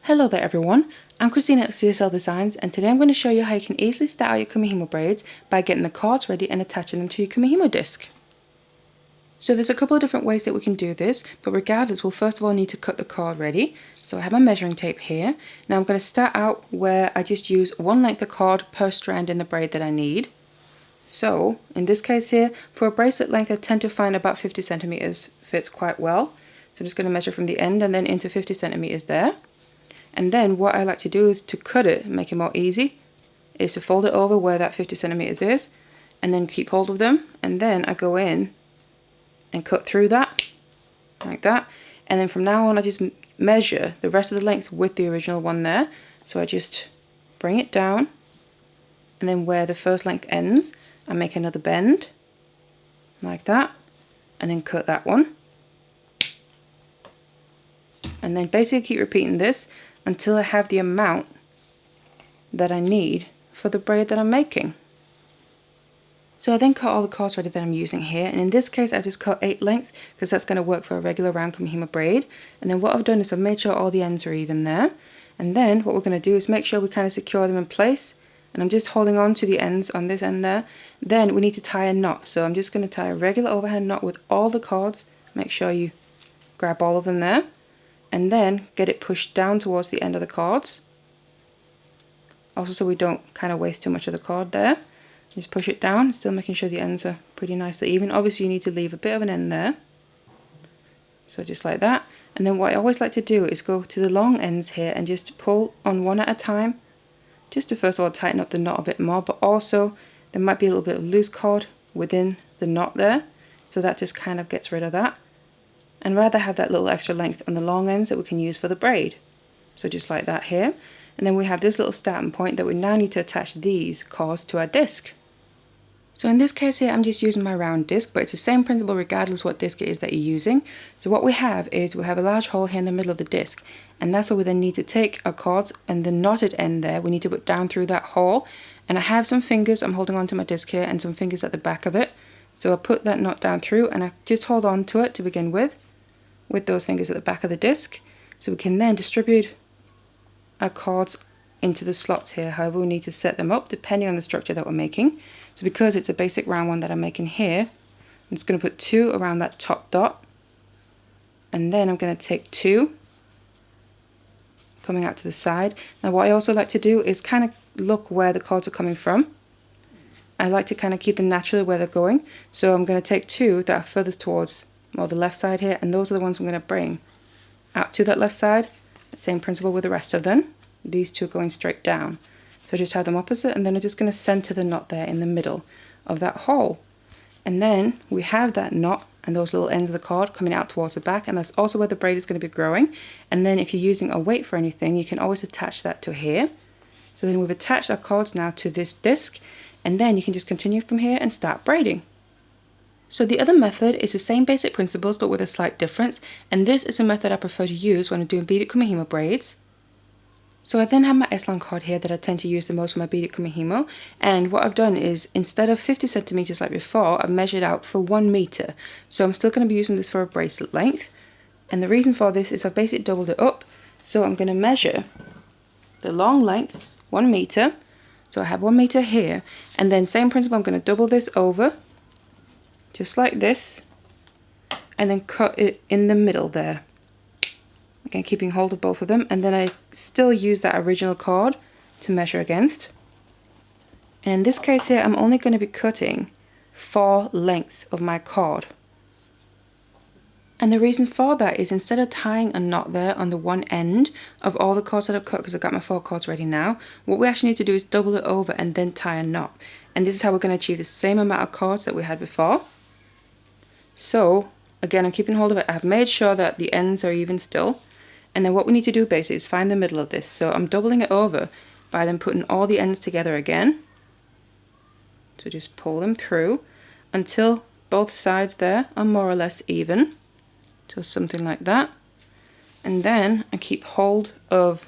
Hello there everyone, I'm Christina at CSLdesigns and today I'm going to show you how you can easily start out your Kumihimo braids by getting the cords ready and attaching them to your Kumihimo disc. So there's a couple of different ways that we can do this, but regardless we'll first of all need to cut the cord ready. So I have my measuring tape here. Now I'm going to start out where I just use one length of cord per strand in the braid that I need. So in this case here, for a bracelet length I tend to find about 50 centimeters fits quite well. So I'm just going to measure from the end and then into 50 centimeters there. And then what I like to do is to cut it, make it more easy, is to fold it over where that 50 centimeters is, and then keep hold of them, and then I go in and cut through that, like that, and then from now on I just measure the rest of the length with the original one there. So I just bring it down, and then where the first length ends, I make another bend, like that, and then cut that one. And then basically keep repeating this until I have the amount that I need for the braid that I'm making. So I then cut all the cords ready that I'm using here, and in this case I just cut 8 lengths because that's going to work for a regular round Kumihimo braid. And then what I've done is I've made sure all the ends are even there, and then what we're going to do is make sure we kind of secure them in place, and I'm just holding on to the ends on this end there. Then we need to tie a knot, so I'm just going to tie a regular overhand knot with all the cords. Make sure you grab all of them there, and then get it pushed down towards the end of the cords. Also so we don't kind of waste too much of the cord there. Just push it down, still making sure the ends are pretty nicely even. Obviously you need to leave a bit of an end there. So just like that. And then what I always like to do is go to the long ends here and just pull on one at a time. Just to first of all tighten up the knot a bit more, but also there might be a little bit of loose cord within the knot there. So that just kind of gets rid of that. And rather have that little extra length on the long ends that we can use for the braid. So just like that here. And then we have this little starting point that we now need to attach these cords to our disc. So in this case here I'm just using my round disc, but it's the same principle regardless what disc it is that you're using. So what we have is we have a large hole here in the middle of the disc, and that's what we then need to take our cords and the knotted end there we need to put down through that hole. And I have some fingers, I'm holding on to my disc here, and some fingers at the back of it. So I put that knot down through and I just hold on to it to begin with those fingers at the back of the disc, so we can then distribute our cords into the slots here. However, we need to set them up depending on the structure that we're making. So because it's a basic round one that I'm making here, I'm just going to put 2 around that top dot, and then I'm going to take 2 coming out to the side. Now what I also like to do is kind of look where the cords are coming from. I like to kind of keep them naturally where they're going, so I'm going to take 2 that are furthest towards the left side here, and those are the ones I'm going to bring out to that left side. Same principle with the rest of them. These 2 going straight down. So just have them opposite, and then I'm just going to center the knot there in the middle of that hole. And then we have that knot and those little ends of the cord coming out towards the back, and that's also where the braid is going to be growing. And then if you're using a weight for anything, you can always attach that to here. So then we've attached our cords now to this disc, and then you can just continue from here and start braiding. So the other method is the same basic principles but with a slight difference, and this is a method I prefer to use when I'm doing beaded Kumihimo braids. So I then have my S-line cord here that I tend to use the most for my beaded Kumihimo, and what I've done is instead of 50 centimeters like before, I've measured out for 1 meter. So I'm still going to be using this for a bracelet length, and the reason for this is I've basically doubled it up. So I'm going to measure the long length 1 meter, so I have 1 meter here, and then same principle, I'm going to double this over just like this, and then cut it in the middle there. Again, keeping hold of both of them, and then I still use that original cord to measure against. And in this case here, I'm only going to be cutting 4 lengths of my cord. And the reason for that is instead of tying a knot there on the one end of all the cords that I've cut, because I've got my 4 cords ready now, what we actually need to do is double it over and then tie a knot. And this is how we're going to achieve the same amount of cords that we had before. So again, I'm keeping hold of it. I've made sure that the ends are even still. And then what we need to do basically is find the middle of this. So I'm doubling it over by then putting all the ends together again. So just pull them through until both sides there are more or less even. So something like that. And then I keep hold of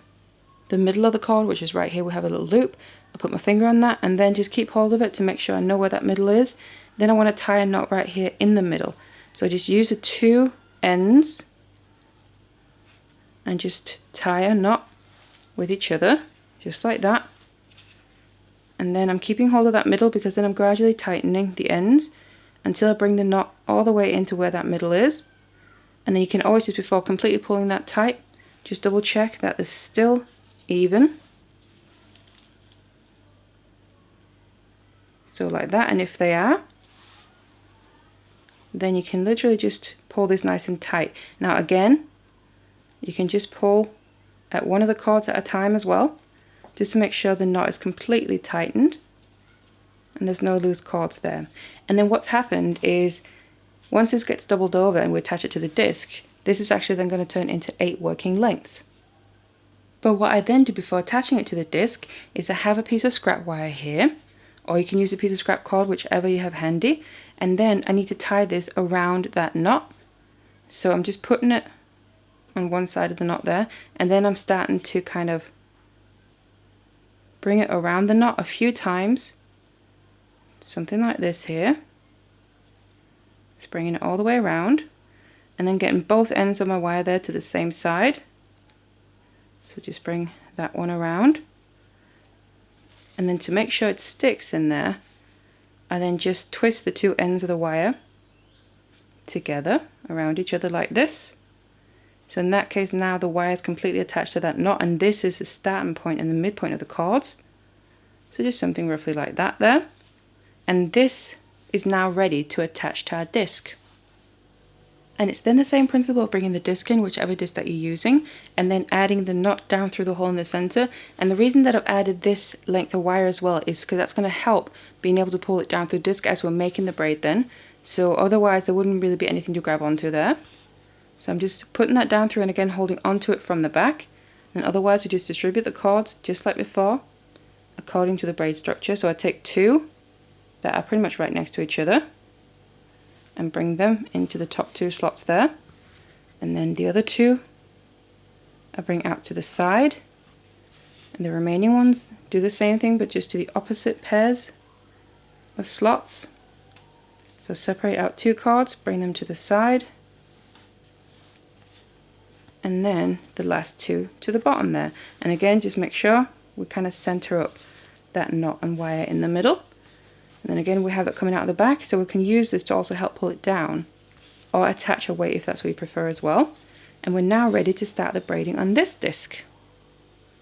the middle of the cord, which is right here. We have a little loop. I put my finger on that and then just keep hold of it to make sure I know where that middle is. Then I want to tie a knot right here in the middle. So I just use the 2 ends and just tie a knot with each other, just like that. And then I'm keeping hold of that middle because then I'm gradually tightening the ends until I bring the knot all the way into where that middle is. And then you can always, just before completely pulling that tight, just double check that it's still even. So like that, and if they are, then you can literally just pull this nice and tight. Now again, you can just pull at one of the cords at a time as well, just to make sure the knot is completely tightened and there's no loose cords there. And then what's happened is, once this gets doubled over and we attach it to the disc, this is actually then going to turn into 8 working lengths. But what I then do before attaching it to the disc is I have a piece of scrap wire here, or you can use a piece of scrap cord, whichever you have handy, and then I need to tie this around that knot. So I'm just putting it on one side of the knot there, and then I'm starting to kind of bring it around the knot a few times, something like this here. Just bringing it all the way around, and then getting both ends of my wire there to the same side. So just bring that one around, and then to make sure it sticks in there, I then just twist the two ends of the wire together around each other like this. So in that case, now the wire is completely attached to that knot, and this is the starting point and the midpoint of the cords. So just something roughly like that there. And this is now ready to attach to our disc. And it's then the same principle of bringing the disc in, whichever disc that you're using, and then adding the knot down through the hole in the center. And the reason that I've added this length of wire as well is because that's going to help being able to pull it down through the disc as we're making the braid then. So otherwise there wouldn't really be anything to grab onto there. So I'm just putting that down through and again holding onto it from the back. And otherwise we just distribute the cords just like before, according to the braid structure. So I take 2 that are pretty much right next to each other and bring them into the top 2 slots there, and then the other 2 I bring out to the side, and the remaining ones do the same thing but just to the opposite pairs of slots. So separate out 2 cords, bring them to the side, and then the last 2 to the bottom there. And again, just make sure we kind of center up that knot and wire in the middle. And then again, we have it coming out of the back, so we can use this to also help pull it down, or attach a weight if that's what you prefer as well. And we're now ready to start the braiding on this disc.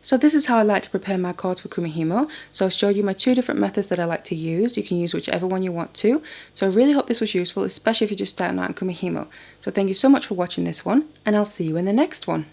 So this is how I like to prepare my cords for Kumihimo. So I've showed you my 2 different methods that I like to use. You can use whichever one you want to. So I really hope this was useful, especially if you're just starting out on Kumihimo. So thank you so much for watching this one, and I'll see you in the next one.